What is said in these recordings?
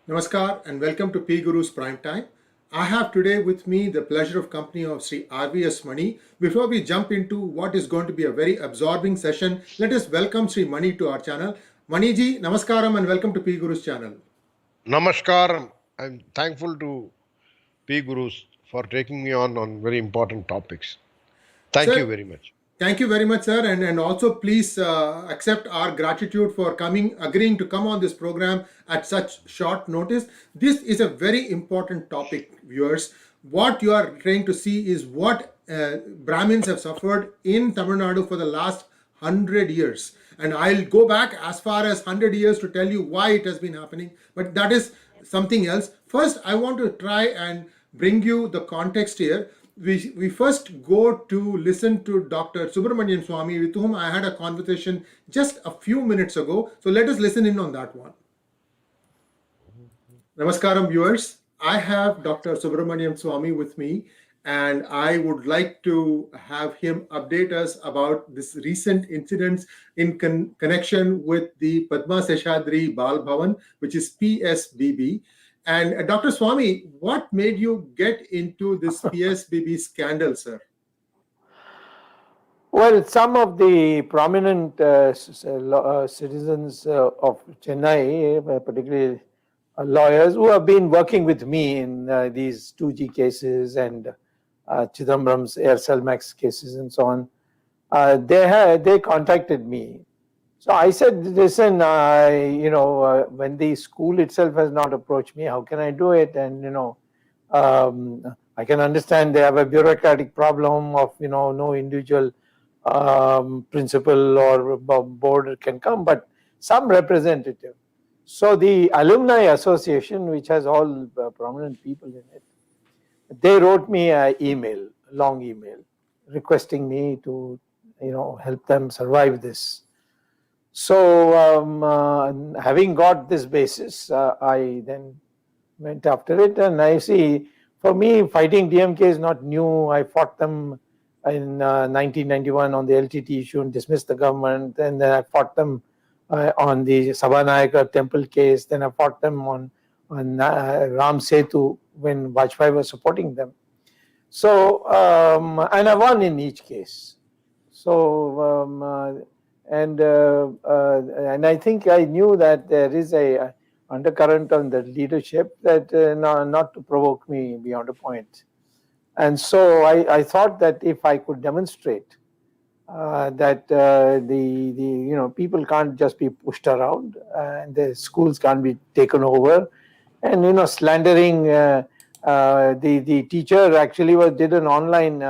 Namaskar and welcome to PGurus Prime Time. I have today with me the pleasure of company of Sree RVS Mani. Before we jump into what is going to be a very absorbing session, let us welcome Sree Mani to our channel. Mani ji, Namaskaram and welcome to PGurus channel. Namaskar. I'm thankful to PGurus for taking me on very important topics. Thank you Sir, very much. thank you very much, sir, and also please accept our gratitude for agreeing to come on this program at such short notice. This is a very important topic, viewers. What you are trying to see is what Brahmins have suffered in Tamil Nadu for the last 100 years. And I'll go back as far as 100 years to tell you why it has been happening, but that is something else. First, I want to try and bring you the context here. We first go to listen to Dr. Subramanian Swamy, with whom I had a conversation just a few minutes ago. So let us listen in on that one. Namaskaram, viewers. I have Dr. Subramanian Swamy with me, and I would like to have him update us about this recent incidents in connection with the Padma Seshadri Bal Bhavan, which is PSBB. And Dr. Swamy, what made you get into this PSBB scandal, sir? Well, some of the prominent citizens of Chennai, particularly lawyers who have been working with me in these 2G cases and Chidambaram's Air Max cases and so on, they contacted me. So I said, listen, when the school itself has not approached me, how can I do it? And, I can understand they have a bureaucratic problem of, no individual principal or board can come, but some representative. So the alumni association, which has all prominent people in it, they wrote me an email, long email, requesting me to, help them survive this. So having got this basis, I then went after it, and I see, for me, fighting DMK is not new. I fought them in 1991 on the LTT issue and dismissed the government. And then I fought them on the Sabhanayaka temple case. Then I fought them on Ram Setu when Vajpayee was supporting them. So, and I won in each case. So, and I think I knew that there is a undercurrent on the leadership that not to provoke me beyond a point. And so I thought that if I could demonstrate that the people can't just be pushed around, and the schools can't be taken over, and slandering the teacher actually did an online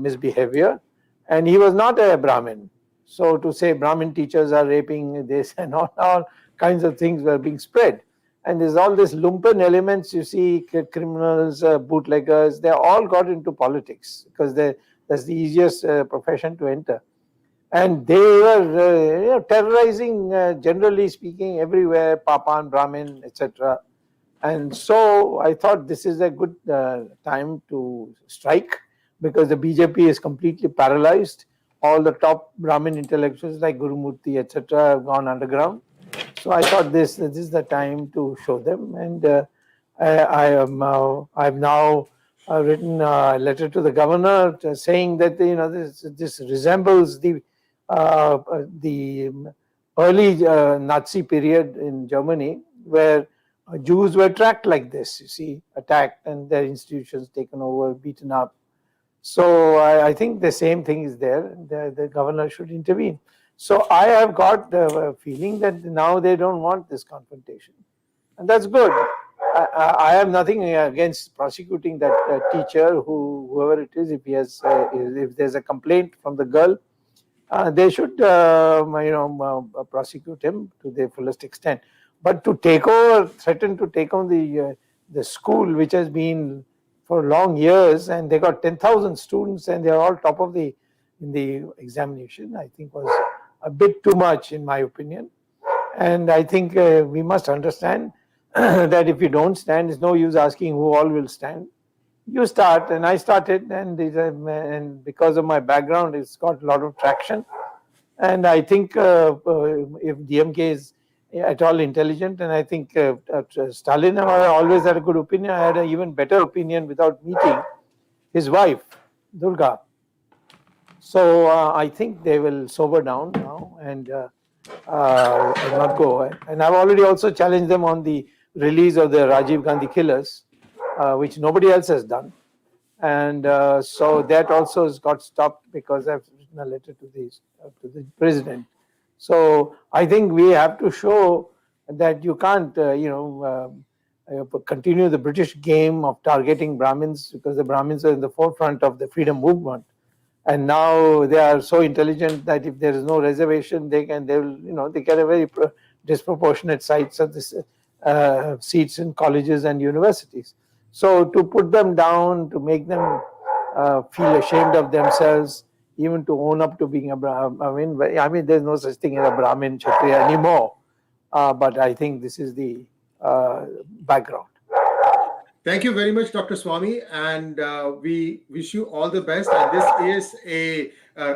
misbehavior, and he was not a Brahmin. So to say Brahmin teachers are raping this and all kinds of things were being spread. And there's all these lumpen elements, you see, criminals, bootleggers, they all got into politics because that's the easiest profession to enter. And they were terrorizing, generally speaking, everywhere, Papan, Brahmin, etc. And so I thought this is a good time to strike, because the BJP is completely paralyzed. All the top Brahmin intellectuals like Gurumurthy, etc., have gone underground. So I thought this is the time to show them, and I've now written a letter to the governor saying that this resembles the early Nazi period in Germany, where Jews were tracked like this, you see, attacked and their institutions taken over, beaten up. So I think the same thing is there. The governor should intervene. So I have got the feeling that now they don't want this confrontation, and that's good. I have nothing against prosecuting that teacher, whoever it is. If he has, if there's a complaint from the girl, they should, prosecute him to the fullest extent. But to threaten to take on the school, which has been for long years, and they got 10,000 students, and they're all top of in the examination, I think was a bit too much, in my opinion. And I think we must understand that if you don't stand, it's no use asking who all will stand. You start, and I started, and because of my background, it's got a lot of traction. And I think if DMK is at all intelligent, and I think Stalin always had a good opinion. I had an even better opinion without meeting his wife, Durga. So I think they will sober down now and not go. And I've already also challenged them on the release of the Rajiv Gandhi killers, which nobody else has done. And so that also has got stopped because I've written a letter to the president. So I think we have to show that you can't, continue the British game of targeting Brahmins, because the Brahmins are in the forefront of the freedom movement, and now they are so intelligent that if there is no reservation, they get a very disproportionate sites of this seats in colleges and universities. So to put them down, to make them feel ashamed of themselves, even to own up to being a Brahmin. I mean, there's no such thing as a Brahmin Kshatriya anymore. But I think this is the background. Thank you very much, Dr. Swamy, and we wish you all the best. And this is a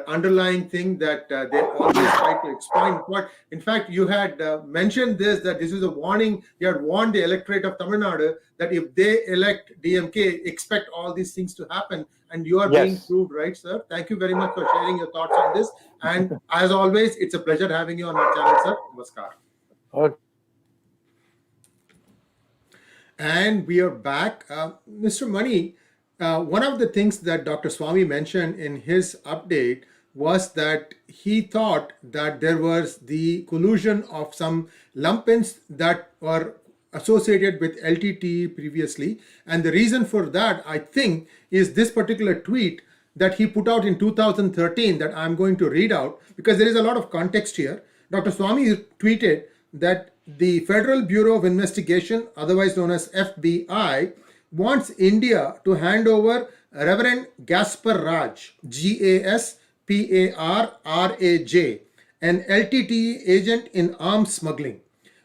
underlying thing that they always try to explain. But in fact, you had mentioned that this is a warning. You had warned the electorate of Tamil Nadu that if they elect DMK, expect all these things to happen. And you are being proved right, sir. Thank you very much for sharing your thoughts on this. And as always, it's a pleasure having you on our channel, sir. Namaskar. Okay. And we are back. Mr. Mani, one of the things that Dr. Swamy mentioned in his update was that he thought that there was the collusion of some lumpins that were associated with LTT previously. And the reason for that, I think, is this particular tweet that he put out in 2013 that I'm going to read out, because there is a lot of context here. Dr. Swamy tweeted that the Federal Bureau of Investigation, otherwise known as FBI, wants India to hand over Reverend Gaspar Raj, Gasparraj, an LTTE agent in arms smuggling.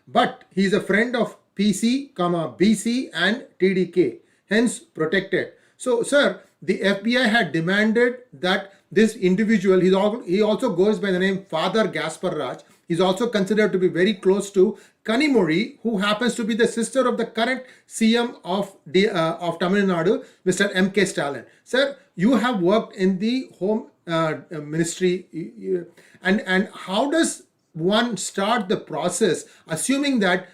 But he is a friend of PC, BC and TDK, hence protected. So, sir, the FBI had demanded that this individual, he also goes by the name Father Gaspar Raj. He's also considered to be very close to Kanyakumari, who happens to be the sister of the current CM of Tamil Nadu, Mr. M.K. Stalin. Sir, you have worked in the Home Ministry, and how does one start the process, assuming that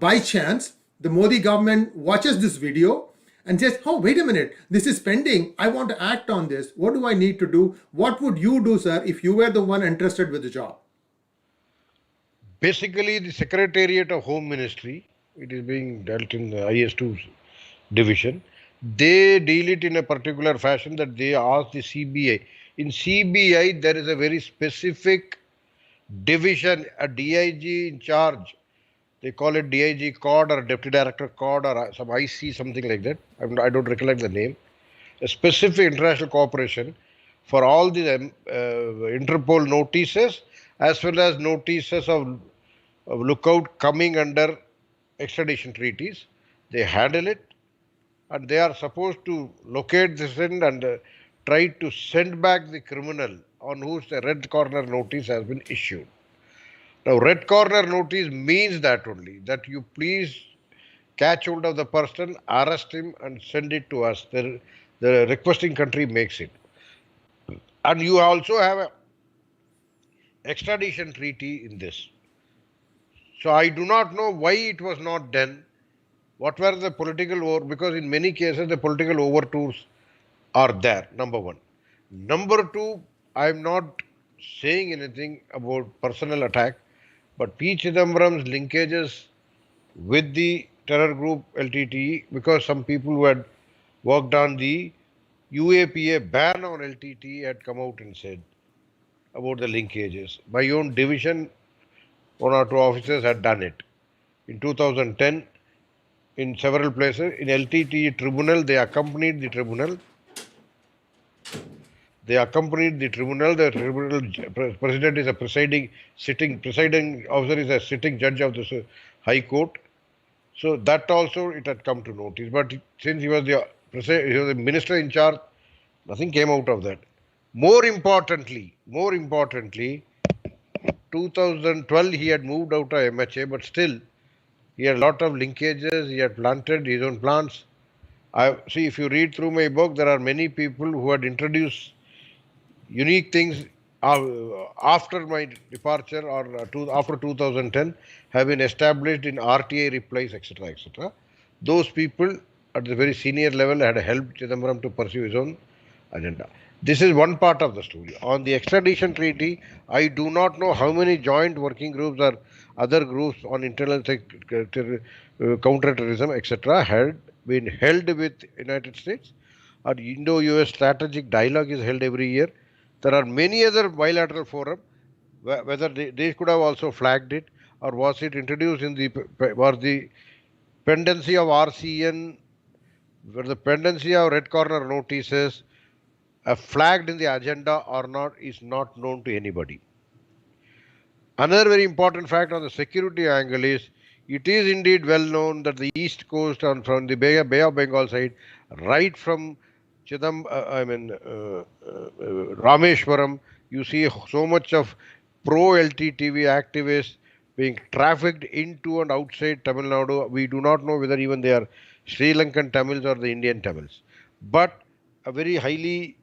by chance the Modi government watches this video and says, oh, wait a minute, this is pending, I want to act on this. What do I need to do? What would you do, sir, if you were the one entrusted with the job? Basically, the Secretariat of Home Ministry, it is being dealt in the IS2 division. They deal it in a particular fashion that they ask the CBI. In CBI, there is a very specific division, a DIG in charge. They call it DIG COD or Deputy Director COD or some IC, something like that. I don't recollect the name. A specific international cooperation for all the Interpol notices as well as notices of lookout coming under extradition treaties. They handle it, and they are supposed to locate this end and try to send back the criminal on whose the red corner notice has been issued. Now, red corner notice means that only, that you please catch hold of the person, arrest him and send it to us. The requesting country makes it. And you also have an extradition treaty in this. So I do not know why it was not done. What were the political because in many cases the political overtures are there, number one. Number two, I am not saying anything about personal attack, but P. Chidambaram's linkages with the terror group LTTE, because some people who had worked on the UAPA ban on LTTE had come out and said about the linkages. My own division, one or two officers had done it. In 2010, in several places, in LTTE tribunal, they accompanied the tribunal. The tribunal president is a presiding officer is a sitting judge of the High Court. So that also it had come to notice. But since he was the minister in charge, nothing came out of that. More importantly, 2012 he had moved out of MHA, but still he had a lot of linkages. He had planted his own plants. See, if you read through my book, there are many people who had introduced unique things after my departure or after 2010 have been established in RTA replies, etc., etc. Those people at the very senior level had helped Chidambaram to pursue his own agenda. This is one part of the story. On the extradition treaty, I do not know how many joint working groups or other groups on internal counter-terrorism, etc., had been held with United States. Our Indo-US strategic dialogue is held every year. There are many other bilateral forums. Whether they could have also flagged it, or was it introduced in the pendency of RCN, where the pendency of red corner notices flagged in the agenda or not is not known to anybody. Another very important fact on the security angle is it is indeed well known that the east coast and from the Bay of Bengal side, right from Rameshwaram, you see so much of pro-LTTV activists being trafficked into and outside Tamil Nadu. We do not know whether even they are Sri Lankan Tamils or the Indian Tamils. But a very highly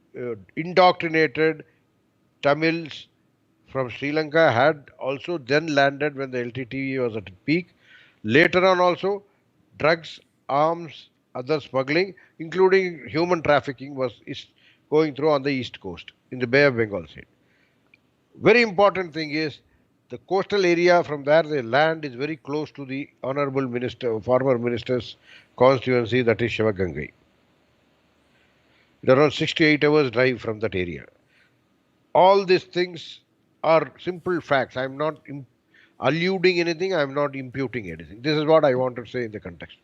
indoctrinated Tamils from Sri Lanka had also then landed when the LTTE was at its peak. Later on also, drugs, arms, other smuggling, including human trafficking is going through on the east coast, in the Bay of Bengal side. Very important thing is, the coastal area from there, the land is very close to the Honorable Minister, former Minister's constituency, that is Shivagangai. It's around 6 to 8 hours drive from that area. All these things are simple facts. I am not alluding anything. I am not imputing anything. This is what I want to say in the context.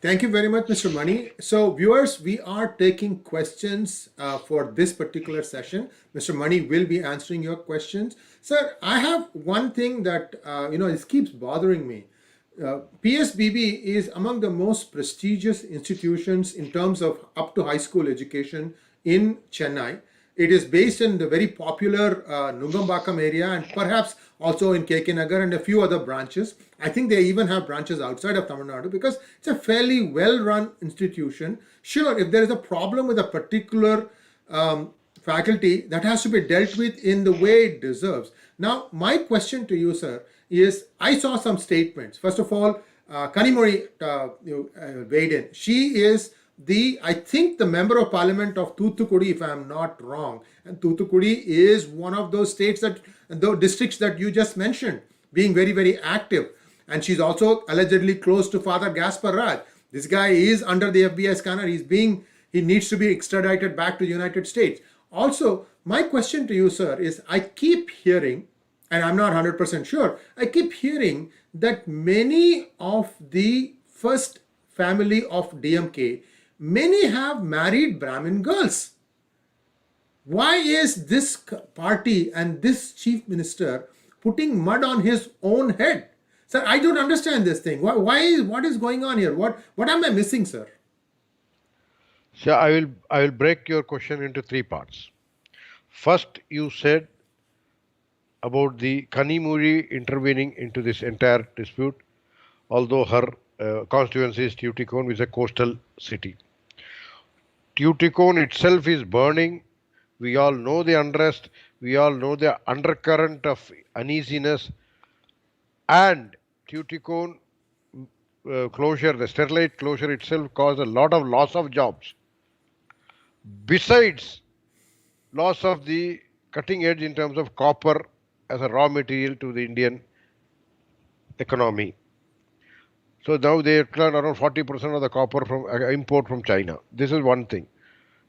Thank you very much, Mr. Mani. So, viewers, we are taking questions for this particular session. Mr. Mani will be answering your questions. Sir, I have one thing that, this keeps bothering me. PSBB is among the most prestigious institutions in terms of up to high school education in Chennai. It is based in the very popular Nugambakam area and perhaps also in KK Nagar and a few other branches. I think they even have branches outside of Tamil Nadu because it's a fairly well-run institution. Sure, if there is a problem with a particular faculty, that has to be dealt with in the way it deserves. Now, my question to you, sir, is I saw some statements. First of all, Kanyakumari weighed in. She is I think the member of parliament of Thoothukudi, if I am not wrong, and Thoothukudi is one of those states the districts that you just mentioned, being very, very active. And she's also allegedly close to Father Gaspar Raj. This guy is under the FBI scanner. He needs to be extradited back to the United States. Also, my question to you, sir, is I keep hearing, and I'm not 100% sure, I keep hearing that many of the first family of DMK, many have married Brahmin girls. Why is this party and this chief minister putting mud on his own head? Sir, I don't understand this thing. What is going on here? What am I missing, sir? So I will break your question into 3 parts. First, you said about the Kanyakumari intervening into this entire dispute, although her constituency is Tuticorin, which is a coastal city. Tuticorin itself is burning. We all know the unrest. We all know the undercurrent of uneasiness. And Tuticorin closure, the Sterlite closure itself caused a lot of loss of jobs. Besides loss of the cutting edge in terms of copper as a raw material to the Indian economy. So now they have turned around 40% of the copper from import from China. This is one thing.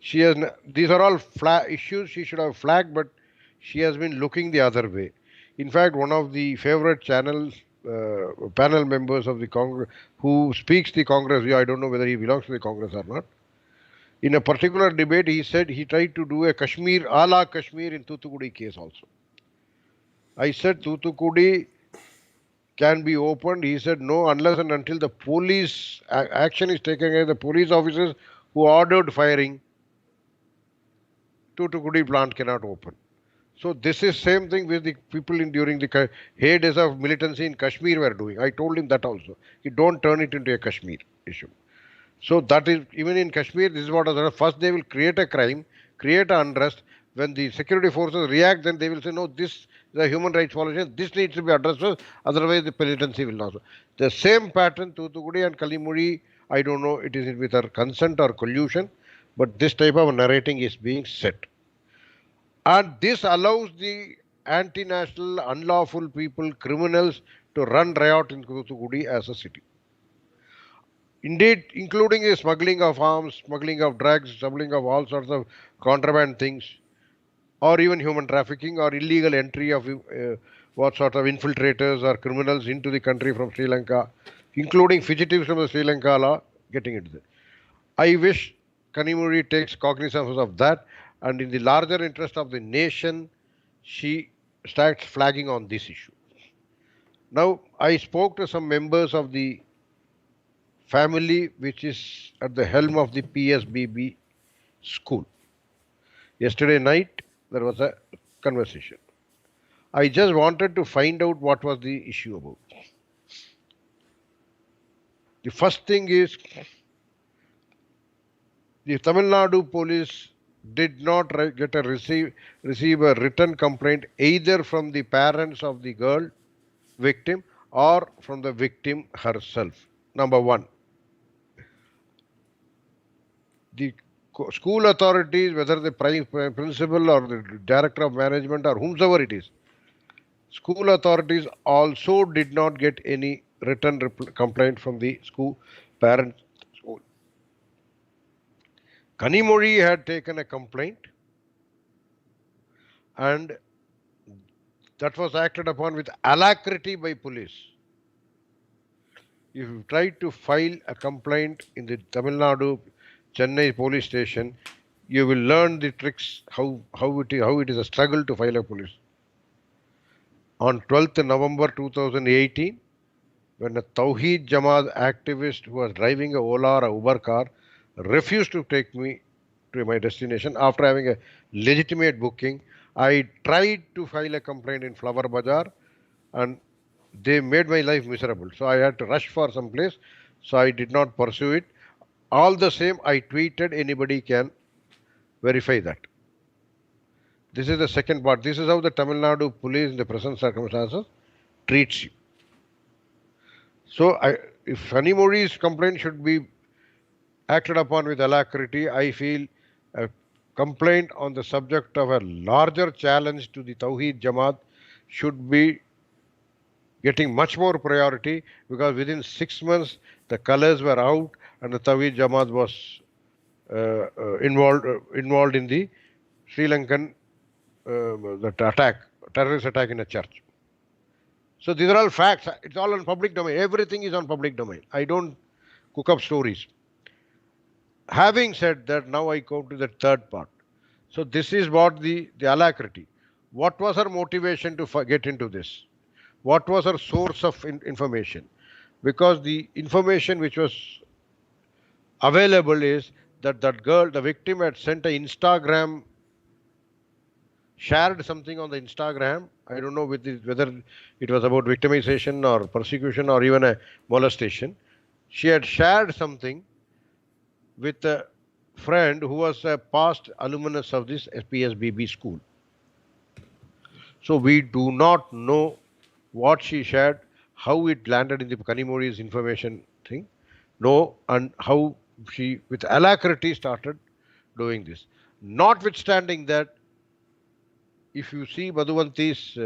These are all issues she should have flagged, but she has been looking the other way. In fact, one of the favorite panel members of the Congress who speaks the Congress, I don't know whether he belongs to the Congress or not. In a particular debate, he said he tried to do a Kashmir, a la Kashmir in Thoothukudi case also. I said Thoothukudi can be opened. He said no, unless and until the police action is taken against the police officers who ordered firing, Thoothukudi plant cannot open. So this is same thing with the people in during the heydays of militancy in Kashmir were doing. I told him that also. You don't turn it into a Kashmir issue. So that is even in Kashmir. This is what is first they will create a crime, create an unrest. When the security forces react, then they will say, no, this is a human rights violation. This needs to be addressed first. Otherwise, the militancy will not. The same pattern, Thoothukudi and Kalimuri. I don't know. It is with her consent or collusion, but this type of narrating is being set. And this allows the anti-national, unlawful people, criminals to run riot in Thoothukudi as a city. Indeed, including the smuggling of arms, smuggling of drugs, smuggling of all sorts of contraband things, or even human trafficking or illegal entry of what sort of infiltrators or criminals into the country from Sri Lanka, including fugitives from the Sri Lanka law, getting into that. I wish Kanyakumari takes cognizance of that, and in the larger interest of the nation, she starts flagging on this issue. Now, I spoke to some members of the family which is at the helm of the PSBB school. Yesterday night, there was a conversation. I just wanted to find out what was the issue about. The first thing is the Tamil Nadu police did not receive a written complaint either from the parents of the girl victim or from the victim herself. Number one. The school authorities, whether the principal or the director of management or whomsoever it is, school authorities also did not get any written complaint from the school parents. Kanyakumari had taken a complaint and that was acted upon with alacrity by police. If you try to file a complaint in the Tamil Nadu Chennai police station, you will learn the tricks how it is a struggle to file a police. On 12th November 2018, when a Tawheed Jamaat activist who was driving a Ola or a Uber car refused to take me to my destination after having a legitimate booking, I tried to file a complaint in Flower Bazaar and they made my life miserable. So I had to rush for some place. So I did not pursue it. All the same, I tweeted, anybody can verify that. This is the second part. This is how the Tamil Nadu police in the present circumstances treats you. So if Kanyakumari's complaint should be acted upon with alacrity, I feel a complaint on the subject of a larger challenge to the Tawheed Jamaat should be getting much more priority because within 6 months the colors were out and the Tawheed Jamaat was involved in the Sri Lankan terrorist attack in a church. So these are all facts. It's all on public domain. Everything is on public domain. I don't cook up stories. Having said that, now I come to the third part. So this is what the alacrity. What was her motivation to get into this? What was her source of information? Because the information which was available is that girl, the victim, had sent an Instagram, shared something on the Instagram. I don't know whether it was about victimization or persecution or even a molestation. She had shared something with a friend who was a past alumnus of this PSBB school. So we do not know what she shared, how it landed in the Kanyakumari's information thing, and how she with alacrity started doing this. Notwithstanding that, if you see Madhuvanti's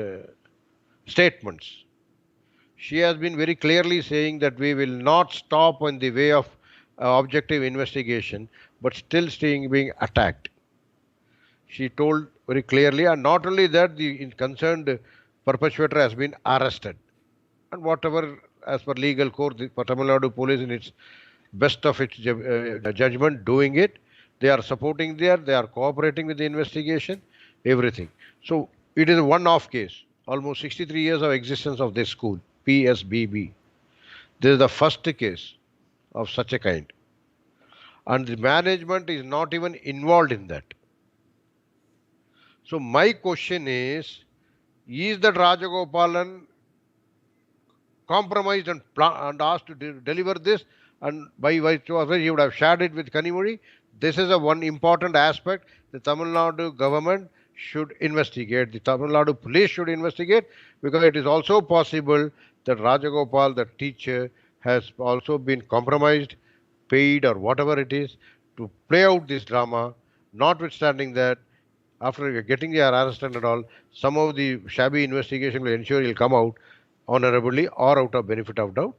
statements, she has been very clearly saying that we will not stop on the way of objective investigation, but still being attacked. She told very clearly, and not only that, the concerned perpetrator has been arrested. And whatever, as per legal court, the Tamil Nadu police in its best of its judgment doing it, they are supporting there, they are cooperating with the investigation, everything. So it is a one-off case. Almost 63 years of existence of this school, PSBB. This is the first case of such a kind. And the management is not even involved in that. So my question is that Rajagopalan compromised and asked to deliver this, and by vice versa he would have shared it with Kanyakumari? This is a one important aspect the Tamil Nadu government should investigate. The Tamil Nadu police should investigate, because it is also possible that Rajagopal, the teacher, has also been compromised, paid, or whatever it is, to play out this drama. Notwithstanding that, after getting the arrest and all, some of the shabby investigation will ensure he'll come out honorably or out of benefit of doubt,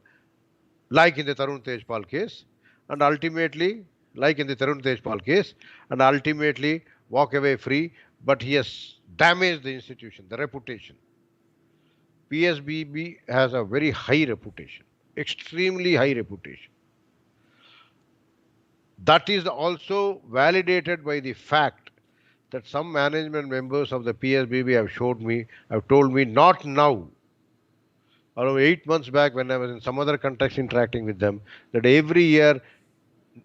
like in the Tarun Tejpal case, and ultimately, like in the Tarun Tejpal case, and ultimately walk away free. But he has damaged the institution, the reputation. PSBB has a very high reputation, extremely high reputation. That is also validated by the fact that some management members of the PSBB have told me, not now, around 8 months back when I was in some other context interacting with them, that every year,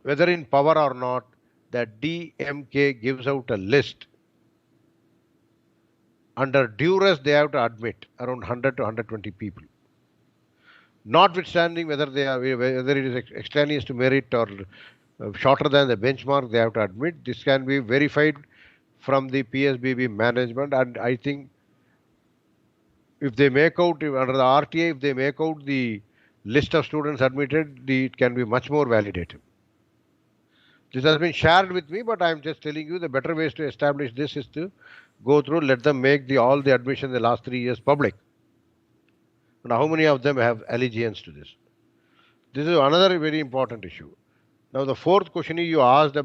whether in power or not, that DMK gives out a list. Under duress, they have to admit around 100 to 120 people. Notwithstanding whether it is extraneous to merit or shorter than the benchmark, they have to admit. This can be verified from the PSBB management, and I think if they make out, under the RTA, if they make out the list of students admitted, it can be much more validated. This has been shared with me, but I am just telling you the better ways to establish this is to go through, let them make all the admissions in the last 3 years public. And how many of them have allegiance to this? This is another very important issue. Now, the fourth question is, you asked the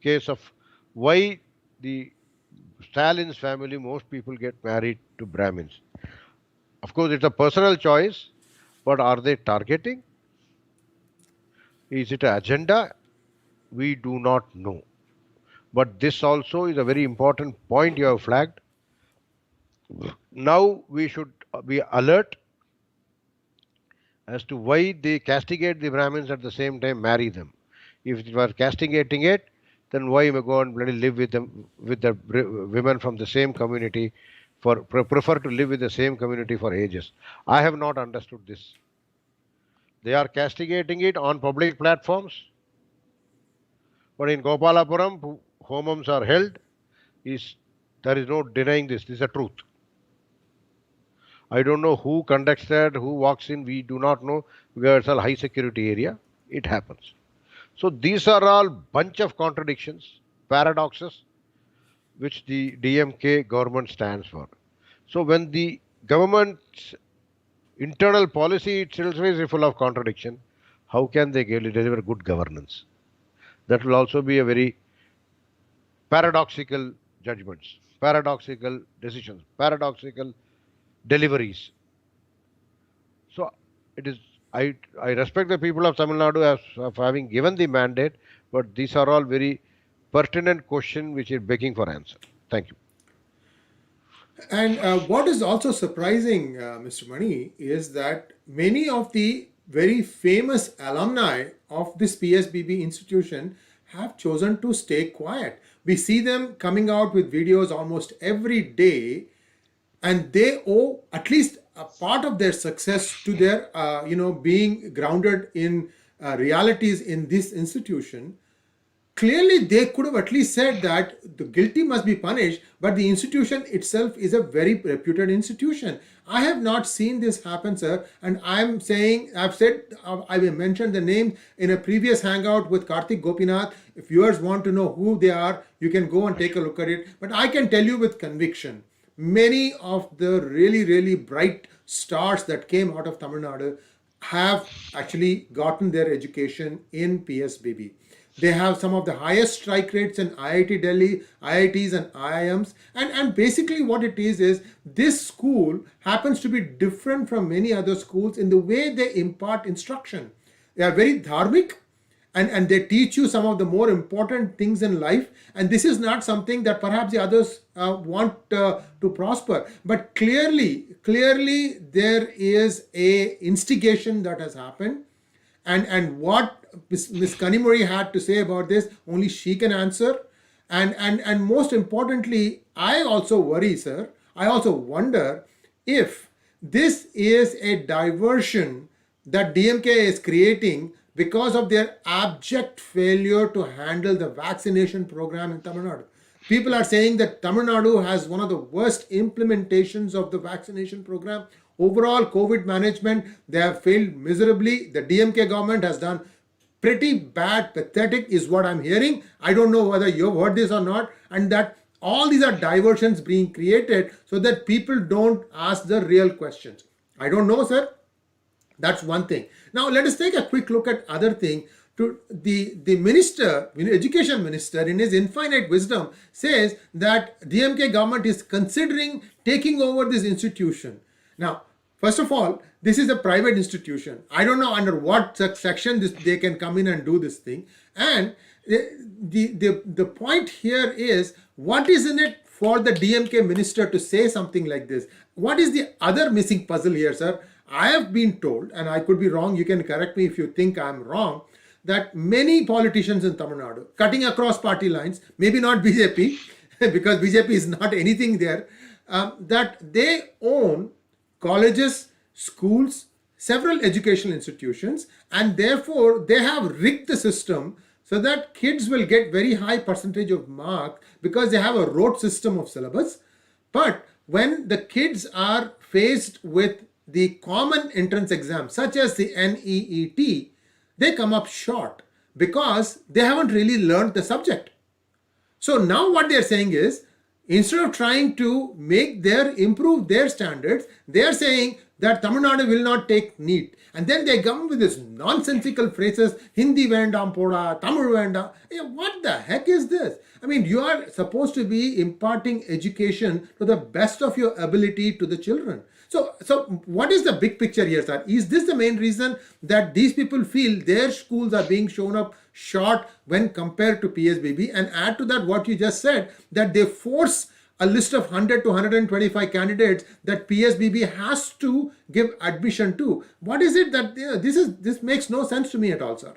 case of why the Stalin's family, most people get married to Brahmins. Of course, it's a personal choice, but are they targeting? Is it an agenda? We do not know. But this also is a very important point you have flagged. Now we should be alert as to why they castigate the Brahmins at the same time marry them. If they were castigating it, then why go and bloody live with them, with the women from the same community, prefer to live with the same community for ages? I have not understood this. They are castigating it on public platforms, but in Gopalapuram, homums are held. There is no denying this. This is the truth. I don't know who conducts that, who walks in. We do not know, because it's a high security area. It happens. So these are all bunch of contradictions, paradoxes, which the DMK government stands for. So when the government's internal policy itself is full of contradiction, how can they deliver good governance? That will also be a very paradoxical judgments, paradoxical decisions, paradoxical deliveries. So it is. I respect the people of Tamil Nadu as of having given the mandate, but these are all very pertinent questions which are begging for answer. Thank you. And what is also surprising, Mr. Mani, is that many of the very famous alumni of this PSBB institution have chosen to stay quiet. We see them coming out with videos almost every day, and they owe at least a part of their success to their, being grounded in realities in this institution. Clearly, they could have at least said that the guilty must be punished, but the institution itself is a very reputed institution. I have not seen this happen, sir, and I've mentioned the name in a previous hangout with Karthik Gopinath. If viewers want to know who they are, you can go and take a look at it. But I can tell you with conviction, many of the really, really bright stars that came out of Tamil Nadu have actually gotten their education in PSBB. They have some of the highest strike rates in IIT Delhi, IITs and IIMs. And basically what it is this school happens to be different from many other schools in the way they impart instruction. They are very dharmic, and they teach you some of the more important things in life. And this is not something that perhaps the others want to prosper. But clearly there is a instigation that has happened. And what Ms. Kanyakumari had to say about this, only she can answer. And most importantly, I also worry, sir, I also wonder if this is a diversion that DMK is creating because of their abject failure to handle the vaccination program in Tamil Nadu. People are saying that Tamil Nadu has one of the worst implementations of the vaccination program. Overall, COVID management, they have failed miserably. The DMK government has done pretty bad, pathetic is what I'm hearing. I don't know whether you've heard this or not, and that all these are diversions being created so that people don't ask the real questions. I don't know, sir. That's one thing. Now let us take a quick look at other thing. To the minister, education minister, in his infinite wisdom, says that DMK government is considering taking over this institution. Now, first of all, this is a private institution. I don't know under what section they can come in and do this thing. And the point here is, what is in it for the DMK minister to say something like this? What is the other missing puzzle here, sir? I have been told, and I could be wrong, you can correct me if you think I'm wrong, that many politicians in Tamil Nadu, cutting across party lines, maybe not BJP, because BJP is not anything there, that they own colleges, schools, several educational institutions, and therefore they have rigged the system so that kids will get very high percentage of mark because they have a rote system of syllabus. But when the kids are faced with the common entrance exam, such as the NEET, they come up short because they haven't really learned the subject. So now what they're saying is, instead of trying to improve their standards, they are saying that Tamil Nadu will not take NEET. And then they come with this nonsensical phrases, Hindi vendam poda, Tamil vendam. What the heck is this? I mean, you are supposed to be imparting education to the best of your ability to the children. So what is the big picture here, sir? Is this the main reason that these people feel their schools are being shown up short when compared to PSBB? And add to that what you just said, that they force a list of 100 to 125 candidates that PSBB has to give admission to. What is it that this makes no sense to me at all, sir?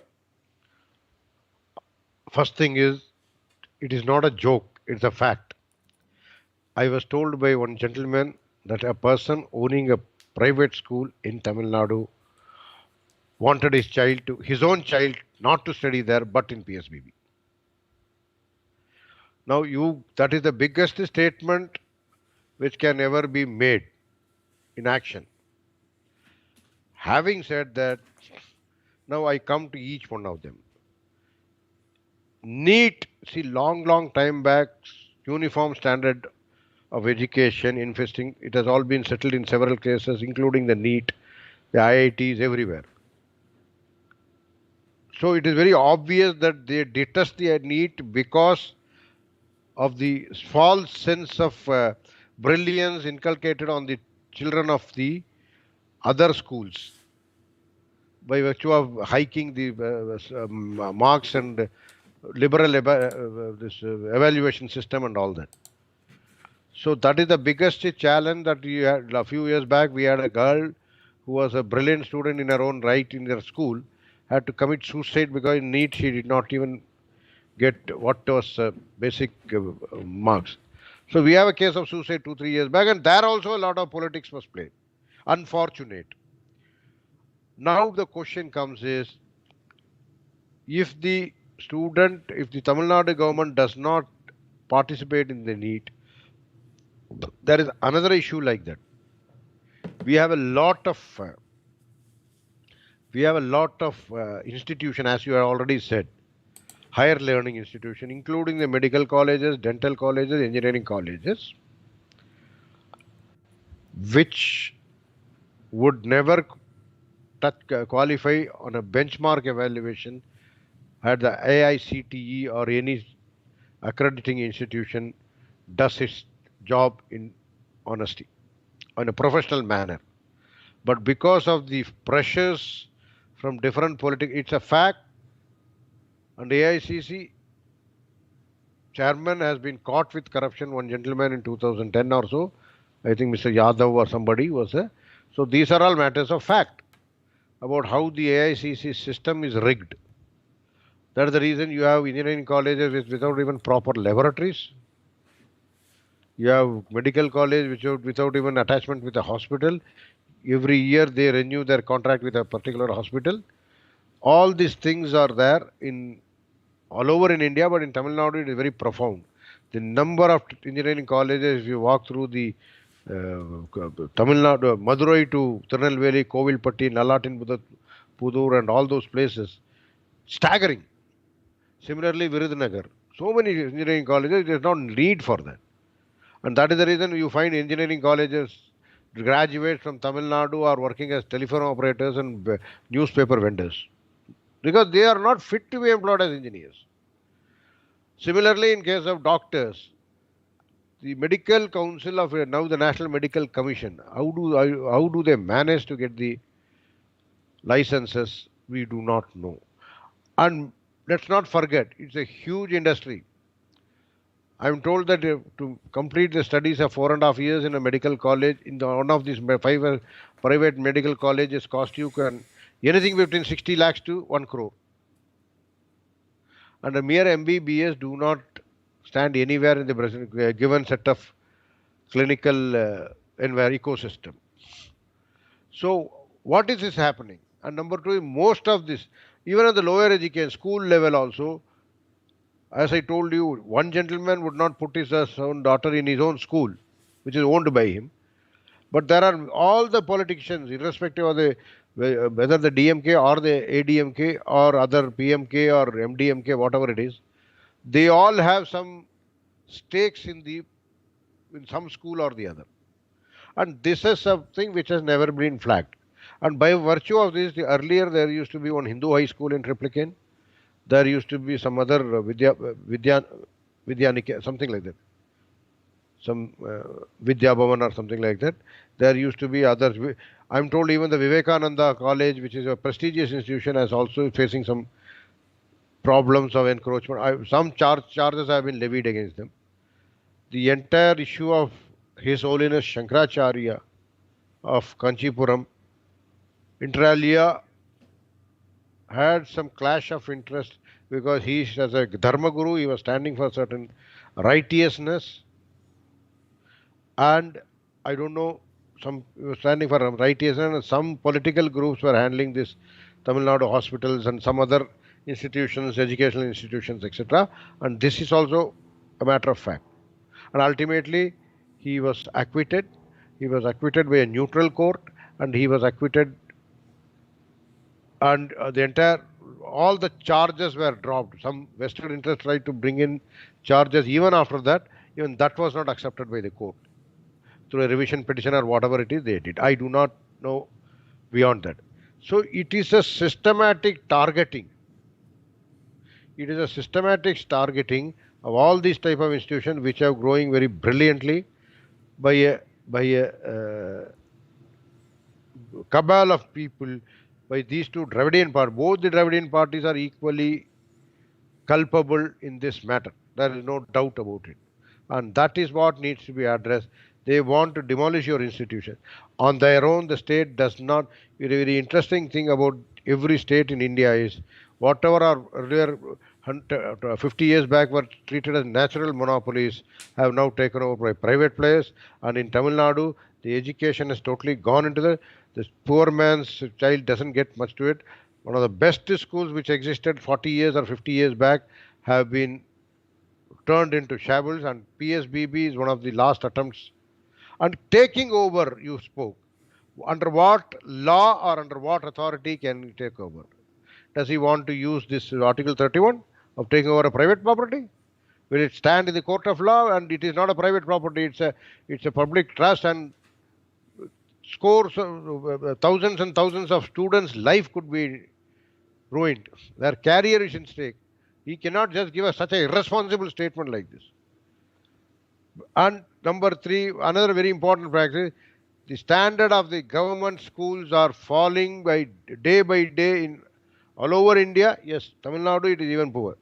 First thing is, it is not a joke, it's a fact. I was told by one gentleman that a person owning a private school in Tamil Nadu wanted his own child not to study there but in PSBB. Now that is the biggest statement which can ever be made in action. Having said that, now I come to each one of them. NEET, see, long time back, uniform standard of education, investing, it has all been settled in several cases, including the NEET, the IITs, everywhere. So it is very obvious that they detest the NEET because of the false sense of brilliance inculcated on the children of the other schools by virtue of hiking the marks and liberal evaluation system and all that. So that is the biggest challenge that we had. A few years back, we had a girl who was a brilliant student in her own right in her school, had to commit suicide because in NEET she did not even get what was basic marks. So we have a case of suicide 2-3 years back, and there also a lot of politics was played. Unfortunate. Now the question comes is, if the Tamil Nadu government does not participate in the NEET, there is another issue like that. We have a lot of institution, as you have already said, higher learning institution, including the medical colleges, dental colleges, engineering colleges, which would never qualify on a benchmark evaluation had the AICTE or any accrediting institution does its job in honesty, in a professional manner. But because of the pressures from different politics, it's a fact, and AICC chairman has been caught with corruption. One gentleman in 2010 or so, I think Mr. Yadav or somebody was there. So these are all matters of fact about how the AICC system is rigged. That is the reason you have engineering colleges without even proper laboratories. You have medical college without even attachment with a hospital. Every year they renew their contract with a particular hospital. All these things are there in all over in India, but in Tamil Nadu it is very profound. The number of engineering colleges, if you walk through the Tamil Nadu, Madurai to Tirunelveli, Kovilpatti, Nalatin, Pudur, and all those places, staggering. Similarly, Virudhunagar, so many engineering colleges, there is no need for that. And that is the reason you find engineering colleges graduates from Tamil Nadu are working as telephone operators and newspaper vendors because they are not fit to be employed as engineers. Similarly, in case of doctors, the medical council of now the National Medical Commission, how do they manage to get the licenses? We do not know. And let's not forget, it's a huge industry. I'm told that to complete the studies of 4.5 years in a medical college, in one of these five private medical colleges, cost you anything between 60 lakhs to 1 crore. And a mere MBBS do not stand anywhere in the given set of clinical ecosystem. So, what is this happening? And number two, most of this, even at the lower education, school level also, as I told you, one gentleman would not put his own daughter in his own school, which is owned by him. But there are all the politicians, irrespective of whether the DMK or the ADMK or other PMK or MDMK, whatever it is, they all have some stakes in some school or the other. And this is something which has never been flagged. And by virtue of this, earlier there used to be one Hindu high school in Triplicane. There used to be some other Vidyanika, something like that. Some Vidya Bhavan or something like that. There used to be others. I'm told even the Vivekananda College, which is a prestigious institution, is also facing some problems of encroachment. Some charges have been levied against them. The entire issue of His Holiness Shankaracharya of Kanchipuram, inter alia, had some clash of interest because he, as a Dharma Guru, he was standing for certain righteousness, and I don't know, he was standing for righteousness, and some political groups were handling this Tamil Nadu hospitals and some other institutions, educational institutions, etc. And this is also a matter of fact. And ultimately, he was acquitted. He was acquitted by a neutral court, and he was acquitted, and all the charges were dropped. Some vested interest tried to bring in charges even after that. Even that was not accepted by the court through a revision petition or whatever it is they did. I do not know beyond that. So it is a systematic targeting. It is a systematic targeting of all these type of institutions which are growing very brilliantly by a cabal of people, by these two Dravidian parties. Both the Dravidian parties are equally culpable in this matter. There is no doubt about it. And that is what needs to be addressed. They want to demolish your institution. On their own, the state does not. The very interesting thing about every state in India is whatever are earlier 50 years back were treated as natural monopolies have now taken over by private players. And in Tamil Nadu, the education has totally gone into the poor man's child doesn't get much to it. One of the best schools which existed 40 years or 50 years back have been turned into shambles, and PSBB is one of the last attempts. And taking over, you spoke. Under what law or under what authority can he take over? Does he want to use this Article 31 of taking over a private property? Will it stand in the court of law? And it is not a private property, it's a public trust, and scores, thousands and thousands of students' life could be ruined. Their career is in stake. He cannot just give such an irresponsible statement like this. And number three, another very important practice, the standard of the government schools are falling by day in all over India. Yes, Tamil Nadu, it is even poor.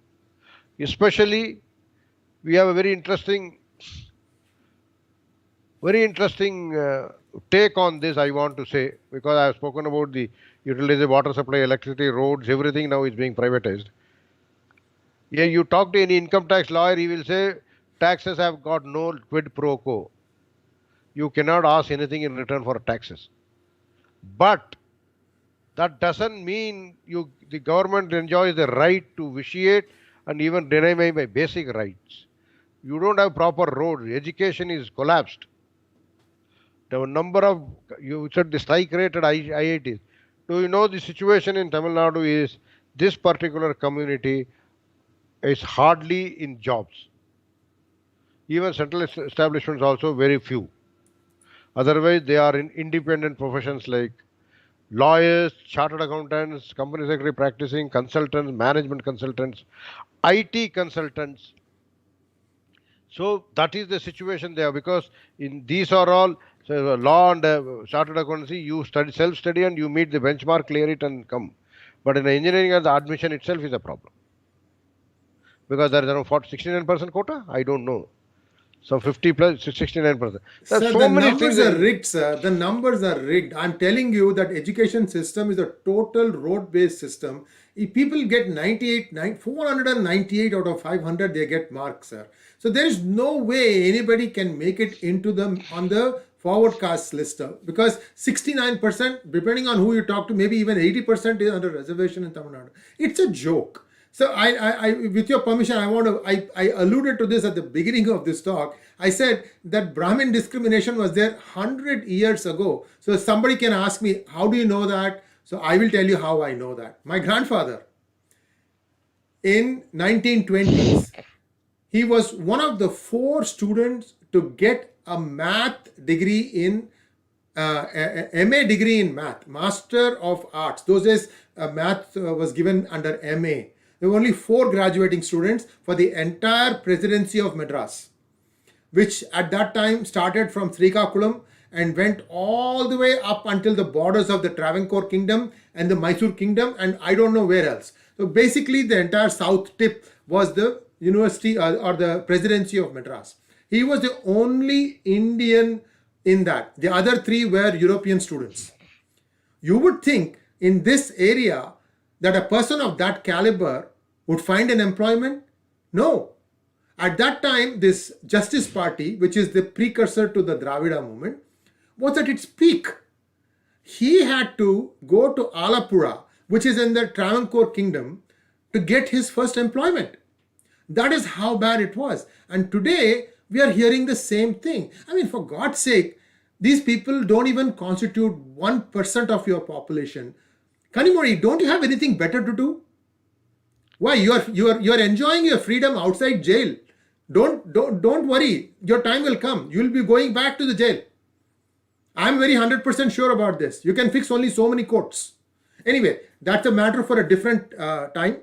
Especially, we have a very interesting take on this, I want to say, because I have spoken about the utility, water supply, electricity, roads, everything now is being privatized. Yeah, you talk to any income tax lawyer, he will say taxes have got no quid pro quo. You cannot ask anything in return for taxes. But that doesn't mean the government enjoys the right to vitiate and even deny my basic rights. You don't have proper roads. Education is collapsed. The number of, you said the strike rate at IITs. Do you know the situation in Tamil Nadu is this particular community is hardly in jobs. Even central establishments also very few. Otherwise, they are in independent professions like lawyers, chartered accountants, company secretary practicing, consultants, management consultants, IT consultants. So that is the situation there because in these are all so law and chartered accountancy. You study self-study and you meet the benchmark, clear it and come. But in the engineering, the admission itself is a problem because there is around 69% quota. I don't know. So 50 plus 69%. There are Sir, so the many numbers things. are rigged, sir. The numbers are rigged. I'm telling you that education system is a total road-based system. If people get 498 out of 500, they get marks, sir. So there is no way anybody can make it into them on the forward cast list because 69%, depending on who you talk to, maybe even 80% is under reservation in Tamil Nadu. It's a joke. So with your permission, I alluded to this at the beginning of this talk. I said that Brahmin discrimination was there 100 years ago. So somebody can ask me, how do you know that? So I will tell you how I know that. My grandfather in 1920s, he was one of the 4 students to get a math degree in MA degree in math, Master of Arts. Those days, math was given under MA. There were only 4 graduating students for the entire presidency of Madras, which at that time started from Srikakulam and went all the way up until the borders of the Travancore kingdom and the Mysore kingdom, and I don't know where else. So basically, the entire south tip was the university or the presidency of Madras. He was the only Indian in that. The other 3 were European students. You would think in this area that a person of that caliber would find an employment? No. At that time, this Justice Party, which is the precursor to the Dravida movement, was at its peak. He had to go to Alapura, which is in the Travancore kingdom, to get his first employment. That is how bad it was. And today, we are hearing the same thing. I mean, for God's sake, these people don't even constitute 1% of your population. Kanyakumari, don't you have anything better to do? Why? You are enjoying your freedom outside jail. Don't worry. Your time will come. You will be going back to the jail. I'm very 100% sure about this. You can fix only so many courts. Anyway, that's a matter for a different time.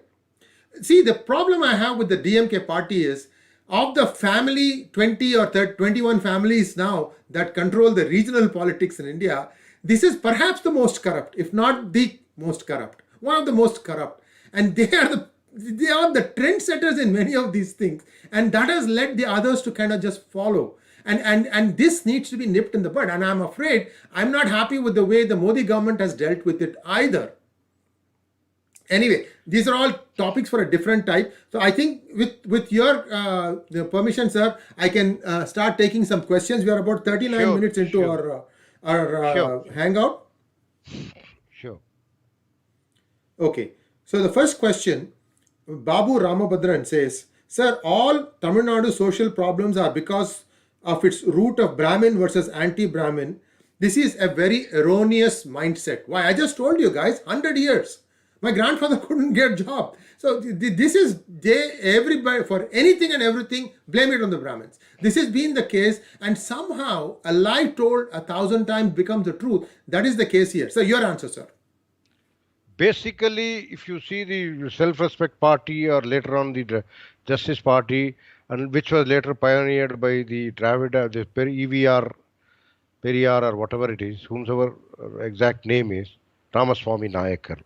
See, the problem I have with the DMK party is, of the family 20 or 30, 21 families now that control the regional politics in India, this is perhaps the most corrupt, if not the most corrupt, one of the most corrupt. And they are the trendsetters in many of these things. And that has led the others to kind of just follow. And this needs to be nipped in the bud. And I'm afraid I'm not happy with the way the Modi government has dealt with it either. Anyway, these are all topics for a different type. So I think with your permission, sir, I can start taking some questions. We are about 39 minutes into our hangout. Sure. Okay. So the first question, Babu Ramabhadran says, sir, all Tamil Nadu social problems are because of its root of Brahmin versus anti-Brahmin. This is a very erroneous mindset. Why? I just told you guys, 100 years. My grandfather couldn't get a job. So this is, everybody, for anything and everything, blame it on the Brahmins. This has been the case, and somehow a lie told 1,000 times becomes the truth. That is the case here. So your answer, sir. Basically, if you see the self-respect party or later on the Justice Party, and which was later pioneered by the Dravida, the EVR, Periyar or whatever it is, whomsoever exact name is, Ramaswamy Nayakar.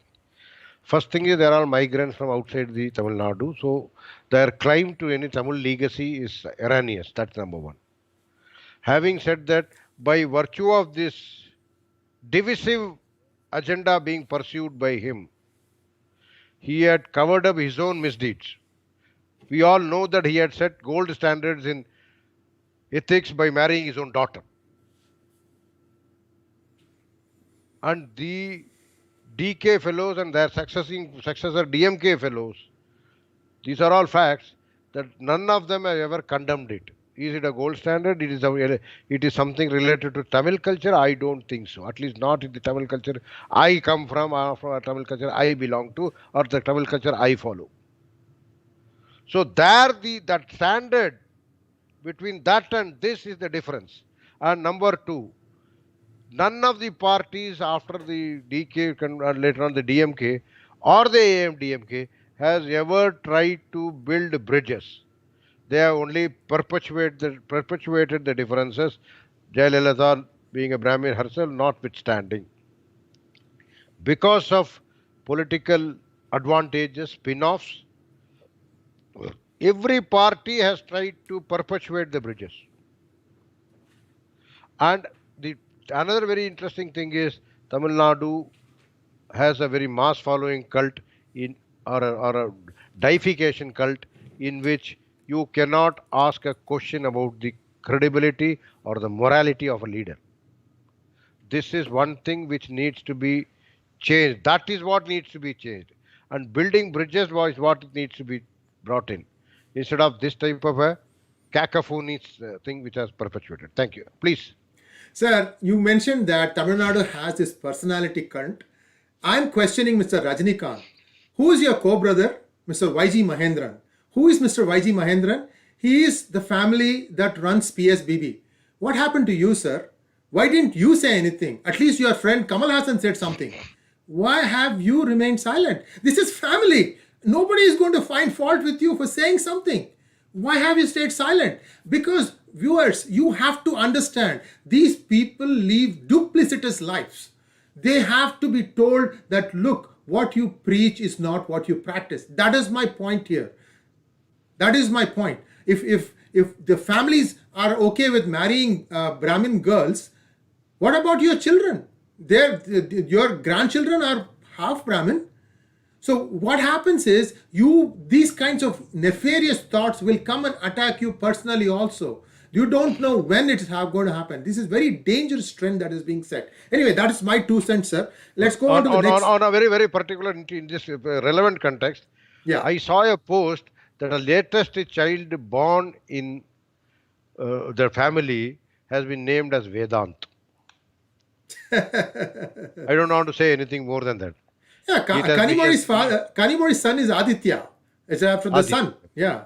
First thing is there are migrants from outside the Tamil Nadu, so their claim to any Tamil legacy is erroneous. That's number one. Having said that, by virtue of this divisive agenda being pursued by him, he had covered up his own misdeeds. We all know that he had set gold standards in ethics by marrying his own daughter. And the DK fellows and their successor DMK fellows, these are all facts that none of them have ever condemned it. Is it a gold standard? It is something related to Tamil culture? I don't think so. At least not in the Tamil culture I come from a Tamil culture I belong to, or the Tamil culture I follow. So there, that standard between that and this is the difference. And number two, none of the parties after the DK and later on the DMK or the AMDMK has ever tried to build bridges. They have only perpetuated the differences, Jayalalitha being a Brahmin herself notwithstanding. Because of political advantages, spin-offs, every party has tried to perpetuate the bridges. And another very interesting thing is Tamil Nadu has a very mass following cult or a deification cult in which you cannot ask a question about the credibility or the morality of a leader. This is one thing which needs to be changed. That is what needs to be changed. And building bridges is what needs to be brought in, instead of this type of a cacophony thing which has perpetuated. Thank you. Please. Sir, you mentioned that Tamil Nadu has this personality cult. I'm questioning Mr. Rajnikant. Who is your co-brother, Mr. YG Mahendran? Who is Mr. YG Mahendran? He is the family that runs PSBB. What happened to you, sir? Why didn't you say anything? At least your friend Kamal Hassan said something. Why have you remained silent? This is family. Nobody is going to find fault with you for saying something. Why have you stayed silent? Because, viewers, you have to understand, these people live duplicitous lives. They have to be told that, look, what you preach is not what you practice. That is my point here. That is my point. If the families are okay with marrying Brahmin girls, what about your children? Your grandchildren are half Brahmin. So what happens is, these kinds of nefarious thoughts will come and attack you personally also. You don't know when it is going to happen. This is very dangerous trend that is being set. Anyway, that is my 2 cents, sir. Let's go on to the next. On a very, very particular, in this relevant context, Yeah. I saw a post that a latest child born in their family has been named as Vedant. I don't want to say anything more than that. Yeah, Kanimori's son is Aditya. It's after the son. Yeah.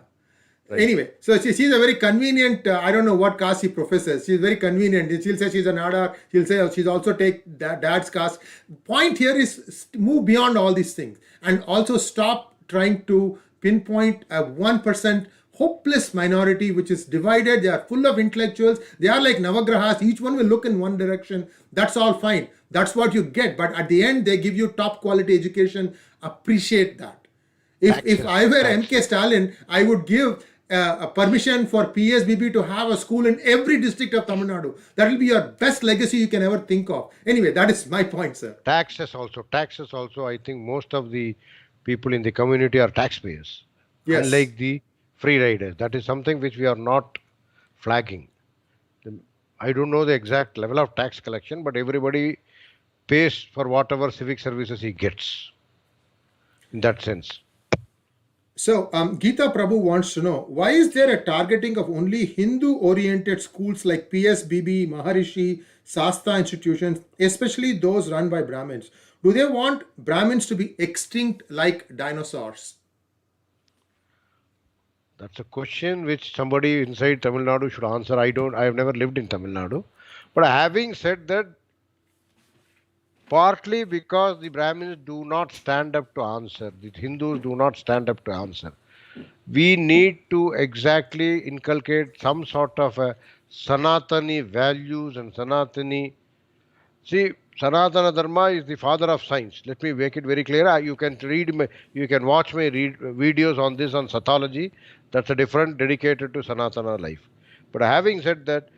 Right. Anyway, so she's a very convenient, I don't know what caste she professes. She's very convenient. She'll say she's an Nadar. She'll say she's also take dad's caste. Point here is move beyond all these things and also stop trying to pinpoint a 1% hopeless minority which is divided. They are full of intellectuals. They are like Navagrahas. Each one will look in one direction. That's all fine. That's what you get. But at the end, they give you top quality education. Appreciate that. If I were MK Stalin, I would give a permission for PSBB to have a school in every district of Tamil Nadu. That will be your best legacy you can ever think of. Anyway, that is my point, sir. Taxes also. I think most of the people in the community are taxpayers. Yes. Unlike the free riders. That is something which we are not flagging. I don't know the exact level of tax collection, but everybody pays for whatever civic services he gets. In that sense. So, Geeta Prabhu wants to know, why is there a targeting of only Hindu-oriented schools like PSBB, Maharishi, Sasta institutions, especially those run by Brahmins? Do they want Brahmins to be extinct like dinosaurs? That's a question which somebody inside Tamil Nadu should answer. I have never lived in Tamil Nadu. But having said that, partly because the Brahmins do not stand up to answer, the Hindus do not stand up to answer. We need to exactly inculcate some sort of a Sanatani values and Sanatani. See, Sanatana Dharma is the father of science. Let me make it very clear. You can watch my videos on this on Sathology. That's a different dedicated to Sanatana life. But having said that,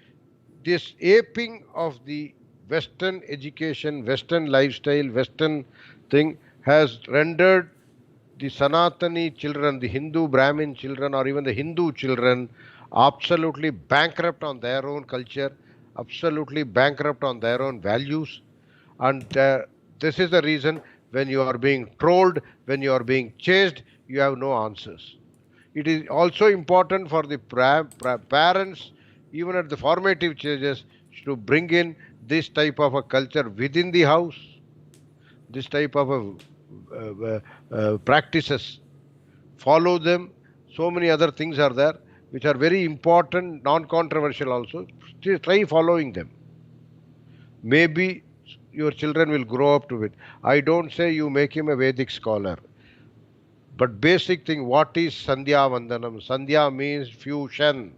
this aping of the Western education, Western lifestyle, Western thing has rendered the Sanatani children, the Hindu Brahmin children, or even the Hindu children, absolutely bankrupt on their own culture, absolutely bankrupt on their own values. And this is the reason when you are being trolled, when you are being chased, you have no answers. It is also important for the parents, even at the formative stages, to bring in this type of a culture within the house, this type of practices. Follow them. So many other things are there which are very important, non-controversial also. Still try following them. Maybe your children will grow up to it. I don't say you make him a Vedic scholar. But basic thing, what is Sandhya Vandanam? Sandhya means fusion.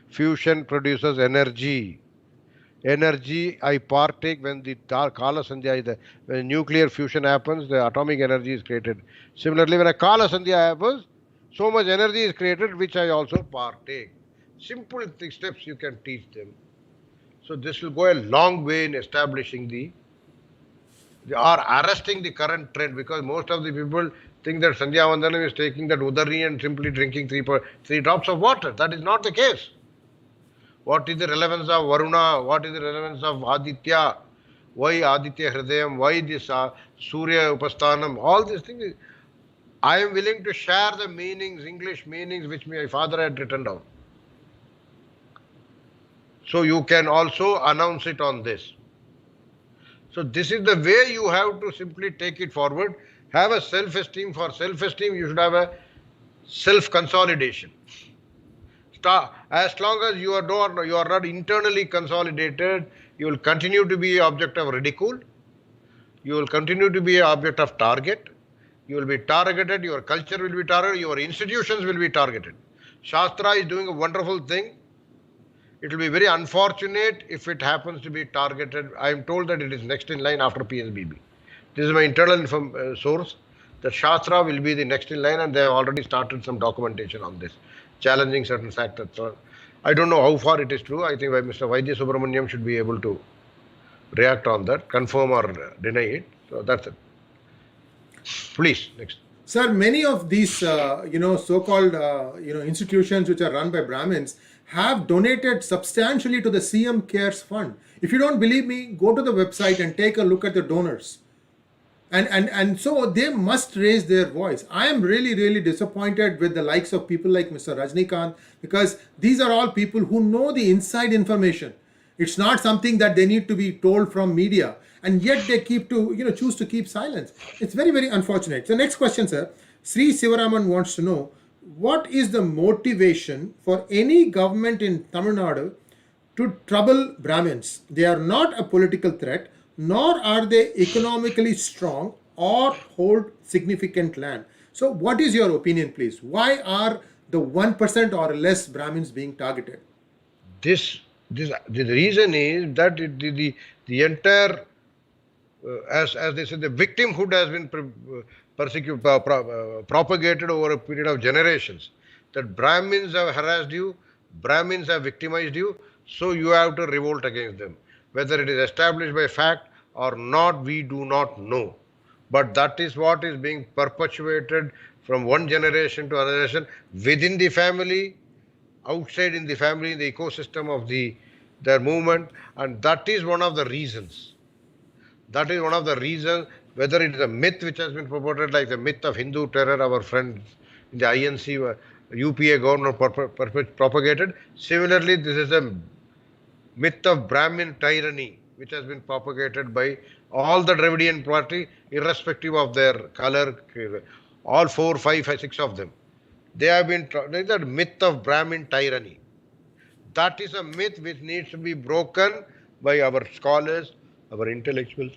Fusion produces energy. Energy I partake when the Kala Sandhya, when nuclear fusion happens, the atomic energy is created. Similarly, when a Kala Sandhya happens, so much energy is created which I also partake. Simple steps you can teach them. So this will go a long way in establishing or arresting the current trend, because most of the people think that Sandhya Vandanam is taking that Udari and simply drinking three drops of water. That is not the case. What is the relevance of Varuna? What is the relevance of Aditya? Why Aditya Hridayam? Why this Surya Upasthanam? All these things. I am willing to share the meanings, English meanings, which my father had written down. So you can also announce it on this. So this is the way you have to simply take it forward. Have a self-esteem. For self-esteem, you should have a self-consolidation. As long as you are not internally consolidated, you will continue to be object of ridicule. You will continue to be object of target. You will be targeted. Your culture will be targeted. Your institutions will be targeted. Shastra is doing a wonderful thing. It will be very unfortunate if it happens to be targeted. I am told that it is next in line after PSBB. This is my internal source. The Shastra will be the next in line, and they have already started some documentation on this, challenging certain factors. So I don't know how far it is true. I think Mr. Vaidya Subramaniam should be able to react on that, confirm or deny it. So that's it. Please, next. Sir, many of these, so-called, institutions which are run by Brahmins have donated substantially to the CM Cares Fund. If you don't believe me, go to the website and take a look at the donors. And so they must raise their voice. I am really, really disappointed with the likes of people like Mr. Rajnikant, because these are all people who know the inside information. It's not something that they need to be told from media, and yet they choose to keep silence. It's very, very unfortunate. So next question, sir. Sree Sivaraman wants to know, what is the motivation for any government in Tamil Nadu to trouble Brahmins? They are not a political threat, nor are they economically strong or hold significant land. So what is your opinion, please? Why are the 1% or less Brahmins being targeted? The reason is that the entire, as they say, the victimhood has been propagated over a period of generations. That Brahmins have harassed you, Brahmins have victimized you, so you have to revolt against them. Whether it is established by fact or not, we do not know. But that is what is being perpetuated from one generation to another generation, within the family, outside in the family, in the ecosystem of their movement, and that is one of the reasons. That is one of the reasons, whether it is a myth which has been purported, like the myth of Hindu terror, our friends in the INC, UPA government propagated. Similarly, this is a myth of Brahmin tyranny, which has been propagated by all the Dravidian party, irrespective of their color, all 4, 5, 6 of them. They have been, the myth of Brahmin tyranny. That is a myth which needs to be broken by our scholars, our intellectuals,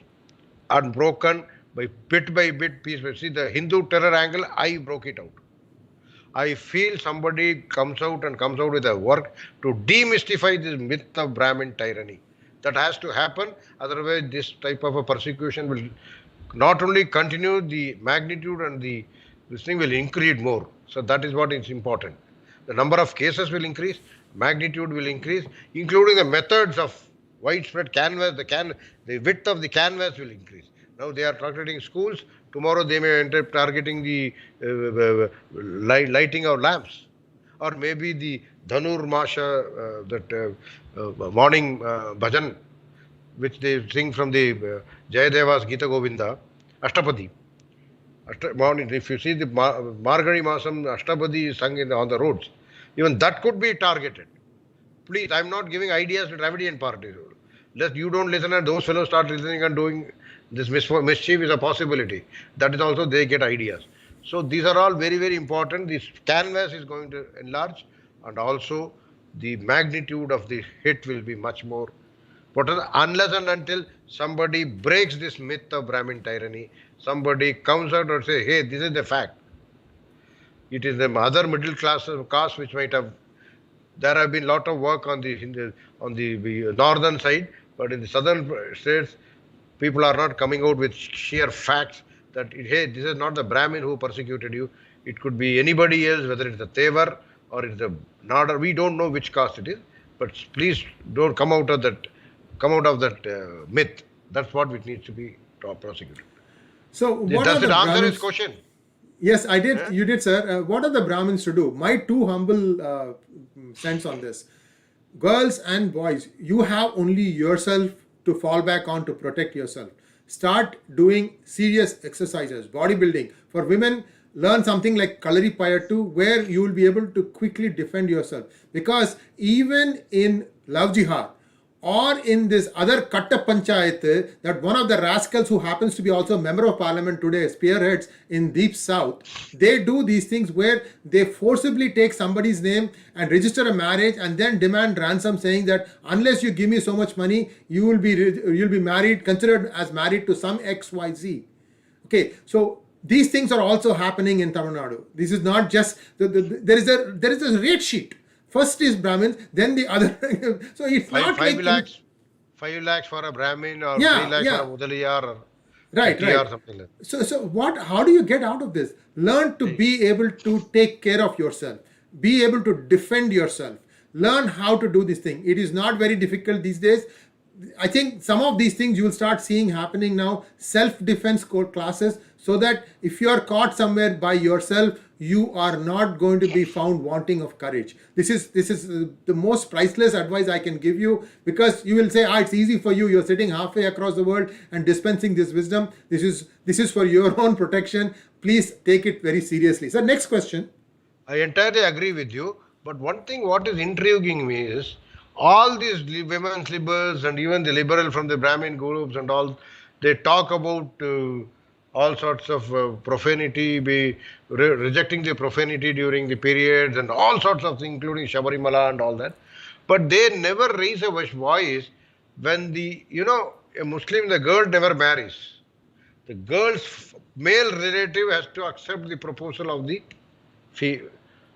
and broken by bit, piece by piece. See, the Hindu terror angle, I broke it out. I feel somebody comes out with a work to demystify this myth of Brahmin tyranny. That has to happen, otherwise this type of a persecution will not only continue, the magnitude and this thing will increase more. So that is what is important. The number of cases will increase, magnitude will increase, including the methods of widespread canvas, the width of the canvas will increase. Now they are targeting schools Tomorrow they may end up targeting the lighting of lamps, or maybe the Dhanur Masha, morning bhajan, which they sing from the Jayadeva's Gita Govinda, Ashtapadi. Morning, if you see the Margari Masam, Ashtapadi is sung on the roads. Even that could be targeted. Please, I'm not giving ideas to Dravidian parties. Let you don't listen and those fellows start listening and doing this mischief is a possibility. That is also they get ideas. So these are all very, very important. This canvas is going to enlarge, and also the magnitude of the hit will be much more potent, unless and until somebody breaks this myth of Brahmin tyranny. Somebody comes out and say, hey, this is the fact. It is the other middle class caste which might have. There have been a lot of work on the northern side, but in the southern states, people are not coming out with sheer facts that, hey, this is not the Brahmin who persecuted you. It could be anybody else, whether it's the Tevar or it's the Nadar. We don't know which caste it is, but please don't come out of that myth. That's what it needs to be prosecuted. So what Does are the it answer Brahmins? his question? Yes, I did. You did, sir. What are the Brahmins to do? My two humble sense on this. Girls and boys, you have only yourself to fall back on to protect yourself. Start doing serious exercises, bodybuilding. For women, learn something like Kalari Payattu, where you will be able to quickly defend yourself. Because even in love jihad, or in this other Katta Panchayat, that one of the rascals who happens to be also a member of parliament today, spearheads in Deep South, they do these things where they forcibly take somebody's name and register a marriage and then demand ransom, saying that unless you give me so much money, you'll be married, considered as married to some XYZ. Okay, so these things are also happening in Tamil Nadu. This is not just there is a rate sheet. First is Brahmins, then the other. So it's not Five like lakhs, 5 lakhs for a Brahmin, or Yeah, 3 lakhs yeah. for a Mudaliyar, or right, Chettiar, right. something like that. So what? How do you get out of this? Learn to be able to take care of yourself. Be able to defend yourself. Learn how to do this thing. It is not very difficult these days. I think some of these things you will start seeing happening now. Self-defense classes, so that if you are caught somewhere by yourself, you are not going to be found wanting of courage. This is the most priceless advice I can give you, because you will say, it's easy for you. You're sitting halfway across the world and dispensing this wisdom. This is for your own protection. Please take it very seriously. So next question. I entirely agree with you. But one thing what is intriguing me is all these women's liberals and even the liberal from the Brahmin groups and all, they talk about all sorts of profanity, rejecting the profanity during the periods and all sorts of things, including Shabarimala and all that. But they never raise a voice when a Muslim, the girl never marries. The girl's male relative has to accept the proposal of the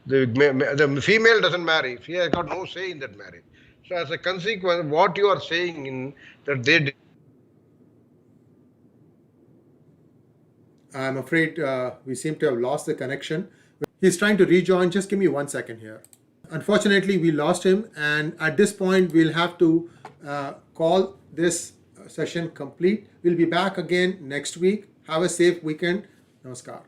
the female doesn't marry. She has got no say in that marriage. So as a consequence, what you are saying in that they I'm afraid we seem to have lost the connection. He's trying to rejoin. Just give me 1 second here. Unfortunately, we lost him, and at this point, we'll have to call this session complete. We'll be back again next week. Have a safe weekend. Namaskar.